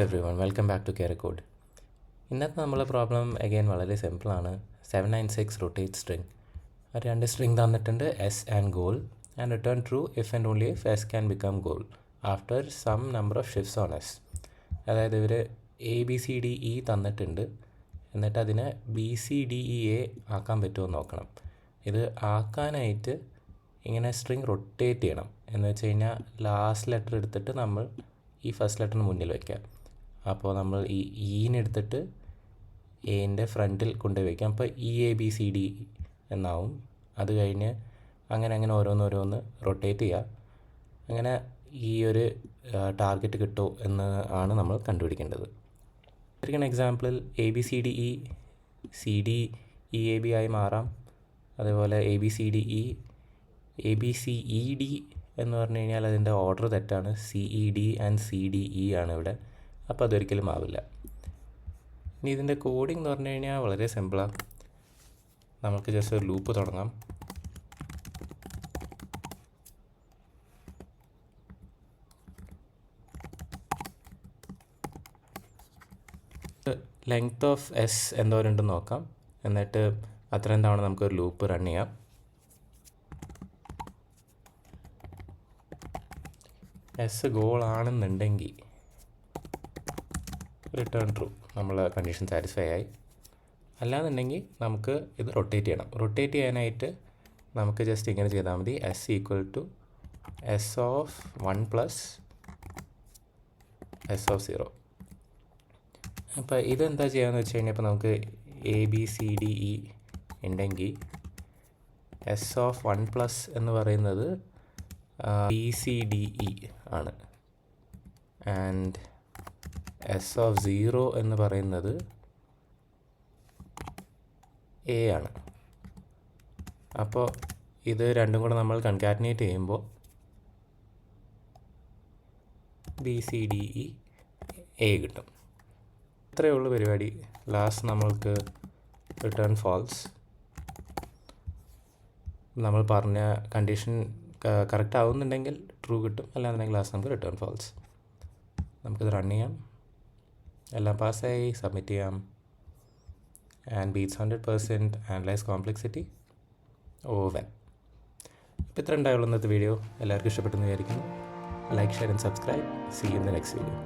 everyone, welcome back to LeetCode. ഇന്നത്തെ നമ്മളെ problem again വളരെ സിമ്പിളാണ്. 796 റൊട്ടേറ്റ് സ്ട്രിങ്. രണ്ട് സ്ട്രിങ് തന്നിട്ടുണ്ട്, S and goal, and return true if and only if S can become goal after some number of shifts on S. അതായത് ഇവർ ABCDE തന്നിട്ടുണ്ട്, എന്നിട്ട് അതിനെ BCDEA ആക്കാൻ പറ്റുമോ എന്ന് നോക്കണം. ഇത് ആക്കാനായിട്ട് ഇങ്ങനെ സ്ട്രിങ് റൊട്ടേറ്റ് ചെയ്യണം. എന്ന് വെച്ച് കഴിഞ്ഞാൽ ലാസ്റ്റ് ലെറ്റർ എടുത്തിട്ട് നമ്മൾ ഈ ഫസ്റ്റ് ലെറ്ററിന് മുന്നിൽ വയ്ക്കുക. അപ്പോൾ നമ്മൾ ഈ ഈനെടുത്തിട്ട് എൻ്റെ ഫ്രണ്ടിൽ കൊണ്ടുപോയി വയ്ക്കാം. അപ്പോൾ EABCD എന്നാവും. അത് കഴിഞ്ഞ് അങ്ങനെ ഓരോന്ന് റൊട്ടേറ്റ് ചെയ്യുക. അങ്ങനെ ഈ ഒരു ടാർഗറ്റ് കിട്ടുമോ എന്ന് ആണ് നമ്മൾ കണ്ടുപിടിക്കേണ്ടത്. ഒരു എക്സാമ്പിളിൽ ABCDE CDEAB ആയി മാറാം. അതേപോലെ ABCDE ABCED എന്ന് പറഞ്ഞു കഴിഞ്ഞാൽ അതിൻ്റെ ഓർഡർ തെറ്റാണ്. CED ആൻഡ് CDE ആണ് ഇവിടെ. അപ്പോൾ അതൊരിക്കലും ആവില്ല. ഇനി ഇതിൻ്റെ കോഡിംഗ് എന്ന് പറഞ്ഞു കഴിഞ്ഞാൽ വളരെ സിമ്പിളാണ്. നമുക്ക് ജസ്റ്റ് ഒരു ലൂപ്പ് തുടങ്ങാം. ലെങ്ത് ഓഫ് എസ് എന്തോരുണ്ടെന്ന് നോക്കാം. എന്നിട്ട് അത്രയും തവണ നമുക്കൊരു ലൂപ്പ് റൺ ചെയ്യാം. എസ് ഗോൾ ആണെന്നുണ്ടെങ്കിൽ റിട്ടേൺ ട്രൂ, നമ്മൾ കണ്ടീഷൻ സാറ്റിസ്ഫൈ ആയി. അല്ലാന്നുണ്ടെങ്കിൽ നമുക്ക് ഇത് റൊട്ടേറ്റ് ചെയ്യണം. റൊട്ടേറ്റ് ചെയ്യാനായിട്ട് നമുക്ക് ജസ്റ്റ് ഇങ്ങനെ ചെയ്താൽ മതി. S equal to S of 1 plus S of 0. അപ്പോൾ ഇതെന്താ ചെയ്യാന്ന് വെച്ച് കഴിഞ്ഞാൽ, ഇപ്പോൾ നമുക്ക് ABCDE ഉണ്ടെങ്കിൽ എസ് ഓഫ് 1 പ്ലസ് എന്ന് പറയുന്നത് BCDE ആണ്, ആൻഡ് എസ് ഓഫ് 0 എന്ന് പറയുന്നത് A ആണ്. അപ്പോൾ ഇത് രണ്ടും കൂടെ നമ്മൾ കൺകാറ്റിനേറ്റ് ചെയ്യുമ്പോൾ BCDE A കിട്ടും. ഇത്രയേ ഉള്ളൂ പരിപാടി. ലാസ്റ്റ് നമ്മൾക്ക് റിട്ടേൺ ഫാൾസ്. നമ്മൾ പറഞ്ഞ കണ്ടീഷൻ കറക്റ്റ് ആവുന്നുണ്ടെങ്കിൽ ട്രൂ കിട്ടും, അല്ലാന്നുണ്ടെങ്കിൽ ലാസ്റ്റ് നമുക്ക് റിട്ടേൺ ഫാൾസ്. നമുക്കിത് റൺ ചെയ്യാം. എല്ലാം പാസ്സായി, സബ്മിറ്റ് ചെയ്യാം. And beats 100% analyse complexity O n. അപ്പോൾ ഇത്ര ഉണ്ടായുള്ളൂ ഇന്നത്തെ വീഡിയോ. എല്ലാവർക്കും ഇഷ്ടപ്പെട്ടെന്ന് വിചാരിക്കുന്നു. Like, share and subscribe. See you in the next video.